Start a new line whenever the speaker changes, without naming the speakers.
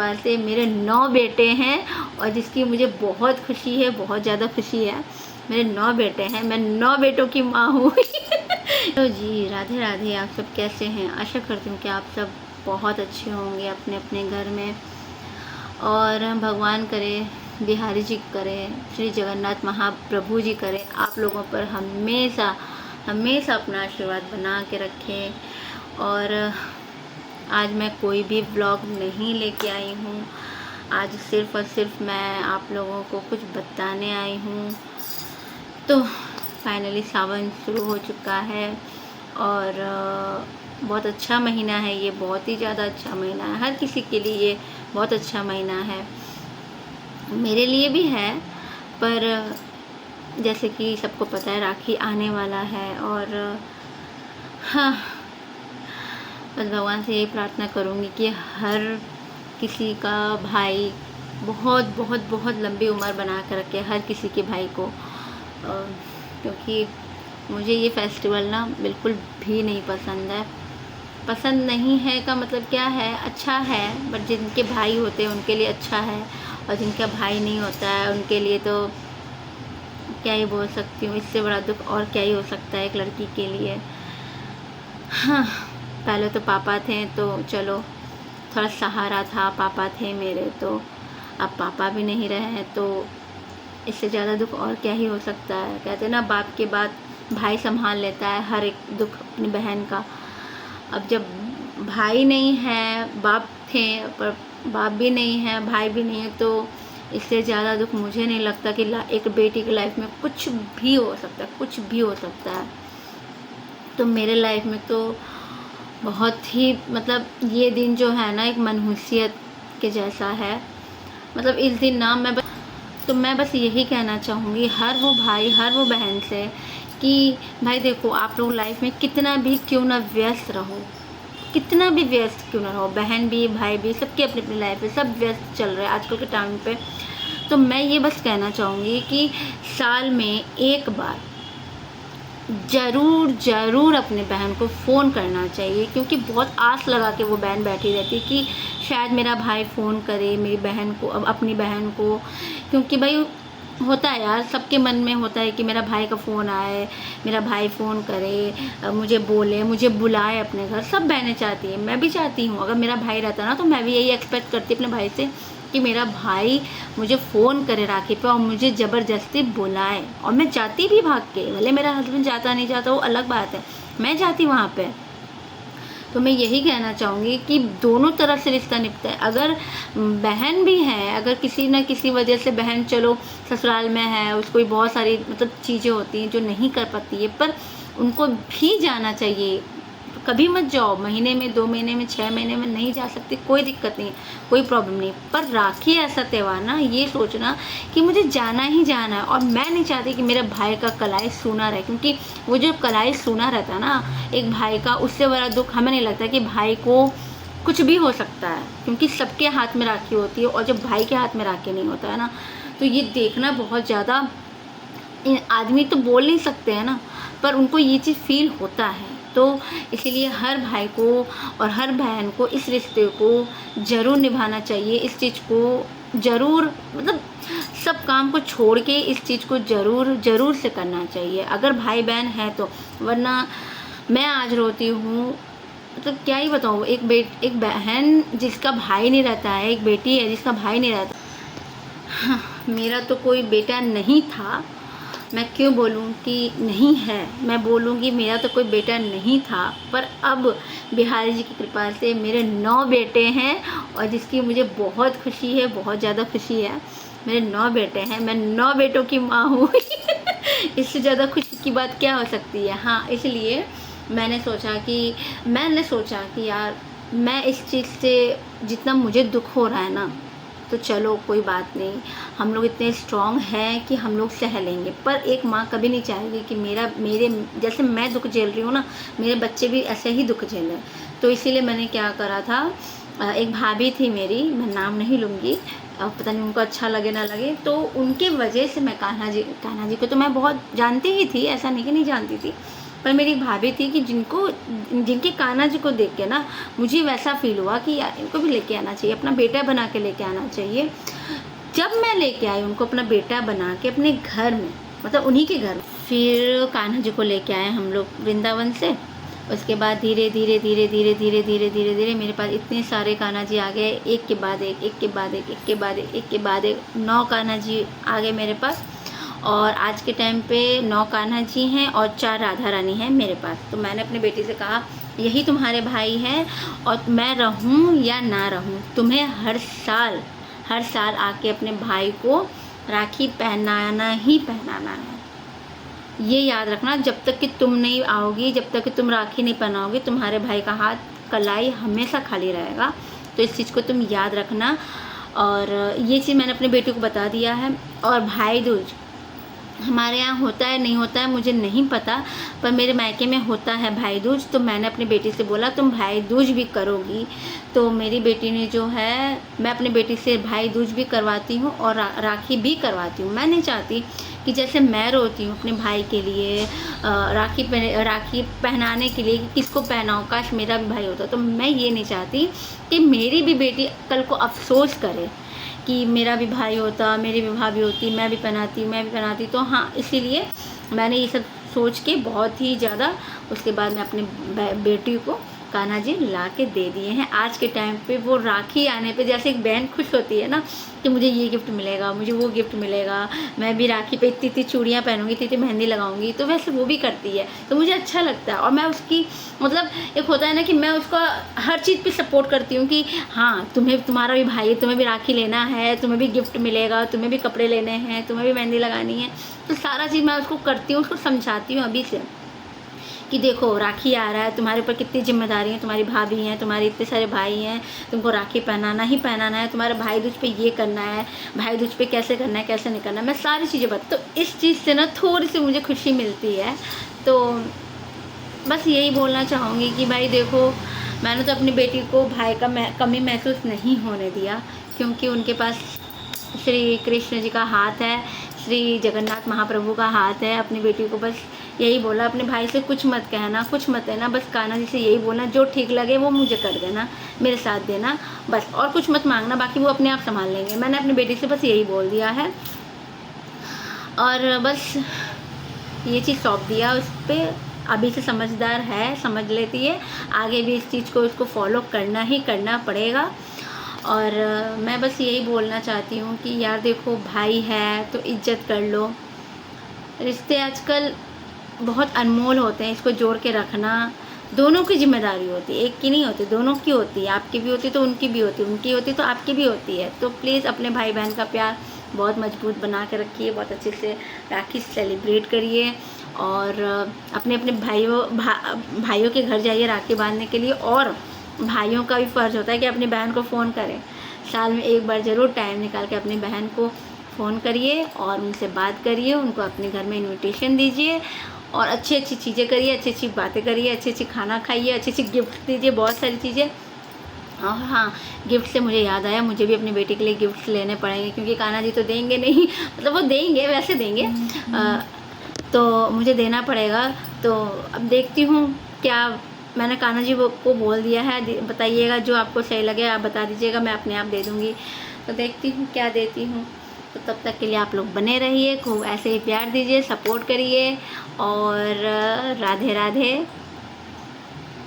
कृपा से मेरे 9 बेटे हैं और जिसकी मुझे बहुत खुशी है, बहुत ज़्यादा खुशी है। मेरे 9 बेटे हैं, मैं 9 बेटों की माँ हूँ। तो जी, राधे राधे। आप सब कैसे हैं? आशा करती हूँ कि आप सब बहुत अच्छे होंगे अपने अपने घर में, और भगवान करे, बिहारी जी करे, श्री जगन्नाथ महाप्रभु जी करे आप लोगों पर हमेशा हमेशा अपना आशीर्वाद बना के रखें। और आज मैं कोई भी व्लॉग नहीं लेके आई हूँ। आज सिर्फ़ और सिर्फ मैं आप लोगों को कुछ बताने आई हूँ। तो फाइनली सावन शुरू हो चुका है और बहुत अच्छा महीना है ये, बहुत ही ज़्यादा अच्छा महीना है। हर किसी के लिए ये बहुत अच्छा महीना है, मेरे लिए भी है। पर जैसे कि सबको पता है राखी आने वाला है, और हाँ, बस भगवान से यही प्रार्थना करूँगी कि हर किसी का भाई बहुत बहुत बहुत लंबी उम्र बना कर रखे, हर किसी के भाई को। क्योंकि मुझे ये फेस्टिवल ना बिल्कुल भी नहीं पसंद है। पसंद नहीं है का मतलब क्या है, अच्छा है, बट जिनके भाई होते हैं उनके लिए अच्छा है, और जिनका भाई नहीं होता है उनके लिए तो क्या ही बोल सकती हूँ, इससे बड़ा दुख और क्या ही हो सकता है एक लड़की के लिए। हाँ, पहले तो पापा थे तो चलो थोड़ा सहारा था, पापा थे मेरे, तो अब पापा भी नहीं रहे हैं तो इससे ज़्यादा दुख और क्या ही हो सकता है। कहते हैं ना, बाप के बाद भाई संभाल लेता है हर एक दुख अपनी बहन का। अब जब भाई नहीं है, बाप थे पर बाप भी नहीं है, भाई भी नहीं है, तो इससे ज़्यादा दुख मुझे नहीं लगता कि एक बेटी की लाइफ में कुछ भी हो सकता है, कुछ भी हो सकता है। तो मेरे लाइफ में तो बहुत ही मतलब ये दिन जो है ना एक मनहूसियत के जैसा है। मतलब इस दिन ना मैं बस यही कहना चाहूँगी हर वो भाई, हर वो बहन से कि भाई देखो, आप लोग लाइफ में कितना भी क्यों ना व्यस्त रहो, कितना भी व्यस्त क्यों ना रहो, बहन भी भाई भी, सबकी अपनी अपनी लाइफ है, सब व्यस्त चल रहे हैं आजकल के टाइम पे। तो मैं ये बस कहना चाहूँगी कि साल में एक बार ज़रूर अपने बहन को फ़ोन करना चाहिए, क्योंकि बहुत आस लगा के वो बहन बैठी रहती है कि शायद मेरा भाई फ़ोन करे मेरी बहन को, अब अपनी बहन को। क्योंकि भाई होता है यार, सबके मन में होता है कि मेरा भाई का फ़ोन आए, मेरा भाई फ़ोन करे, मुझे बोले, मुझे बुलाए अपने घर। सब बहनें चाहती हैं, मैं भी चाहती हूँ। अगर मेरा भाई रहता ना तो मैं भी यही एक्सपेक्ट करती अपने भाई से कि मेरा भाई मुझे फ़ोन करे राखी पे और मुझे ज़बरदस्ती बुलाए, और मैं जाती भी भाग के। भले मेरा हस्बैंड जाता नहीं जाता वो अलग बात है, मैं जाती वहाँ पे। तो मैं यही कहना चाहूँगी कि दोनों तरफ से रिश्ता निभता है। अगर बहन भी है, अगर किसी न किसी वजह से बहन चलो ससुराल में है, उसको भी बहुत सारी मतलब चीज़ें होती हैं जो नहीं कर पाती है, पर उनको भी जाना चाहिए। कभी मत जाओ, महीने में, 2 महीने में, 6 महीने में नहीं जा सकती, कोई दिक्कत नहीं, कोई प्रॉब्लम नहीं। पर राखी ऐसा त्यौहार ना, ये सोचना कि मुझे जाना ही जाना है। और मैं नहीं चाहती कि मेरे भाई का कलाई सूना रहे, क्योंकि वो जो कलाई सूना रहता है ना एक भाई का, उससे बड़ा दुख हमें नहीं लगता कि भाई को कुछ भी हो सकता है। क्योंकि सबके हाथ में राखी होती है, और जब भाई के हाथ में राखी नहीं होता है ना, तो ये देखना बहुत ज़्यादा, आदमी तो बोल नहीं सकते हैं ना, पर उनको ये चीज़ फील होता है। तो इसीलिए हर भाई को और हर बहन को इस रिश्ते को ज़रूर निभाना चाहिए, इस चीज़ को ज़रूर, मतलब सब काम को छोड़ के इस चीज़ को ज़रूर से करना चाहिए, अगर भाई बहन है तो। वरना मैं आज रोती हूँ, मतलब क्या ही बताऊँ। एक बहन जिसका भाई नहीं रहता है, एक बेटी है जिसका भाई नहीं रहता। हाँ, मेरा तो कोई बेटा नहीं था, मैं क्यों बोलूँ कि नहीं है, मैं बोलूँगी मेरा तो कोई बेटा नहीं था। पर अब बिहारी जी की कृपा से मेरे 9 बेटे हैं, और जिसकी मुझे बहुत खुशी है, बहुत ज़्यादा खुशी है। मेरे 9 बेटे हैं, मैं 9 बेटों की माँ हूँ। इससे ज़्यादा खुशी की बात क्या हो सकती है। हाँ, इसलिए मैंने सोचा कि यार मैं इस चीज़ से जितना मुझे दुख हो रहा है ना, तो चलो कोई बात नहीं, हम लोग इतने स्ट्रॉन्ग हैं कि हम लोग सह लेंगे। पर एक माँ कभी नहीं चाहेगी कि मेरे जैसे मैं दुख झेल रही हूँ ना, मेरे बच्चे भी ऐसे ही दुख झेलें। तो इसीलिए मैंने क्या करा था, एक भाभी थी मेरी, मैं नाम नहीं लूँगी, पता नहीं उनको अच्छा लगे ना लगे, तो उनके वजह से मैं कान्हा जी को तो मैं बहुत जानती ही थी, ऐसा नहीं कि नहीं जानती थी। पर मेरी एक भाभी थी कि जिनके कान्हा जी को देख के ना मुझे वैसा फील हुआ कि यार इनको भी लेके आना चाहिए, अपना बेटा बना के लेके आना चाहिए। जब मैं लेके आई उनको अपना बेटा बना के अपने घर में, मतलब उन्हीं के घर, फिर कान्हा जी को लेके आए हम लोग वृंदावन से। उसके बाद धीरे धीरे धीरे धीरे धीरे धीरे धीरे धीरे मेरे पास इतने सारे कान्हा जी आ गए, एक के बाद एक, एक के बाद एक, एक के बाद एक, एक के बाद एक, 9 कान्हा जी आ गए मेरे पास। और आज के टाइम पे 9 कान्हा जी हैं और 4 राधा रानी हैं मेरे पास। तो मैंने अपनी बेटी से कहा यही तुम्हारे भाई हैं, और मैं रहूं या ना रहूं, तुम्हें हर साल आके अपने भाई को राखी पहनाना ही पहनाना है। ये याद रखना, जब तक कि तुम नहीं आओगी, जब तक कि तुम राखी नहीं पहनाओगी, तुम्हारे भाई का हाथ कलाई हमेशा खाली रहेगा। तो इस चीज़ को तुम याद रखना। और ये चीज़ मैंने अपनी बेटी को बता दिया है। और भाई दूज हमारे यहाँ होता है नहीं होता है मुझे नहीं पता, पर मेरे मायके में होता है भाई दूज। तो मैंने अपनी बेटी से बोला तुम भाई दूज भी करोगी। तो मेरी बेटी ने जो है, मैं अपनी बेटी से भाई दूज भी करवाती हूँ और राखी भी करवाती हूँ। मैं नहीं चाहती कि जैसे मैं रोती हूँ अपने भाई के लिए राखी पहनाने के लिए कि किसको पहनाऊँ, काश मेरा भी भाई होता। तो मैं ये नहीं चाहती कि मेरी भी बेटी कल को अफसोस करे कि मेरा भी भाई होता, मेरी भी भाभी होती, मैं भी पहनाती। तो हाँ, इसीलिए मैंने ये सब सोच के बहुत ही ज़्यादा उसके बाद मैं अपनी बेटी को कान्हा जी ला के दे दिए हैं। आज के टाइम पे वो राखी आने पे जैसे एक बहन खुश होती है ना कि मुझे ये गिफ्ट मिलेगा, मुझे वो गिफ्ट मिलेगा, मैं भी राखी पे इतनी चूड़ियाँ पहनूंगी, इतनी मेहंदी लगाऊंगी, तो वैसे वो भी करती है। तो मुझे अच्छा लगता है और मैं उसकी, मतलब एक होता है ना कि मैं उसका हर चीज़ पे सपोर्ट करती हूँ कि हाँ तुम्हारा भी भाई है, तुम्हें भी राखी लेना है, तुम्हें भी गिफ्ट मिलेगा, तुम्हें भी कपड़े लेने हैं, तुम्हें भी मेहंदी लगानी है। तो सारा चीज़ मैं उसको करती हूँ, उसको समझाती हूँ अभी से कि देखो राखी आ रहा है, तुम्हारे ऊपर कितनी जिम्मेदारी है, तुम्हारी भाभी हैं, तुम्हारे इतने सारे भाई हैं, तुमको राखी पहनाना ही पहनाना है, तुम्हारे भाई दूज पे ये करना है, भाई दूज पे कैसे करना है, कैसे नहीं करना है, मैं सारी चीज़ें बता। तो इस चीज़ से ना थोड़ी सी मुझे खुशी मिलती है। तो बस यही बोलना चाहूँगी कि भाई देखो, मैंने तो अपनी बेटी को भाई का कमी महसूस नहीं होने दिया, क्योंकि उनके पास श्री कृष्ण जी का हाथ है, श्री जगन्नाथ महाप्रभु का हाथ है। अपनी बेटी को बस यही बोला, अपने भाई से कुछ मत कहना, कुछ मत कहना, बस कान्हा जी से यही बोलना जो ठीक लगे वो मुझे कर देना, मेरे साथ देना, बस और कुछ मत मांगना, बाकी वो अपने आप संभाल लेंगे। मैंने अपनी बेटी से बस यही बोल दिया है और बस ये चीज़ सौंप दिया उस पर। अभी से समझदार है, समझ लेती है, आगे भी इस चीज़ को उसको फॉलो करना ही करना पड़ेगा। और मैं बस यही बोलना चाहती हूँ कि यार देखो, भाई है तो इज्जत कर लो। रिश्ते आजकल बहुत अनमोल होते हैं, इसको जोड़ के रखना दोनों की जिम्मेदारी होती है, एक की नहीं होती, दोनों की होती है। आपकी भी होती तो उनकी भी होती, उनकी होती तो आपकी भी होती है। तो प्लीज़ अपने भाई बहन का प्यार बहुत मजबूत बना के रखिए, बहुत अच्छे से राखी सेलिब्रेट करिए और अपने अपने भाइयों के घर जाइए राखी बांधने के लिए। और भाइयों का भी फ़र्ज़ होता है कि अपनी बहन को फ़ोन करें, साल में एक बार ज़रूर टाइम निकाल के अपनी बहन को फ़ोन करिए और उनसे बात करिए, उनको अपने घर में इनविटेशन दीजिए और अच्छी अच्छी चीज़ें करिए, अच्छी अच्छी बातें करिए, अच्छी अच्छी खाना खाइए, अच्छी अच्छी गिफ्ट दीजिए, बहुत सारी चीज़ें। और हाँ, गिफ्ट से मुझे याद आया, मुझे भी अपनी बेटी के लिए गिफ्ट्स लेने पड़ेंगे, क्योंकि कान्हा जी तो देंगे नहीं, मतलब वो देंगे, वैसे देंगे, तो मुझे देना पड़ेगा। तो अब देखती हूँ क्या, मैंने कान्हा जी को बोल दिया है, बताइएगा जो आपको सही लगे आप बता दीजिएगा, मैं अपने आप दे दूँगी। तो देखती हूँ क्या देती हूँ। तो तब तक के लिए आप लोग बने रहिए, खूब ऐसे ही प्यार दीजिए, सपोर्ट करिए और राधे राधे।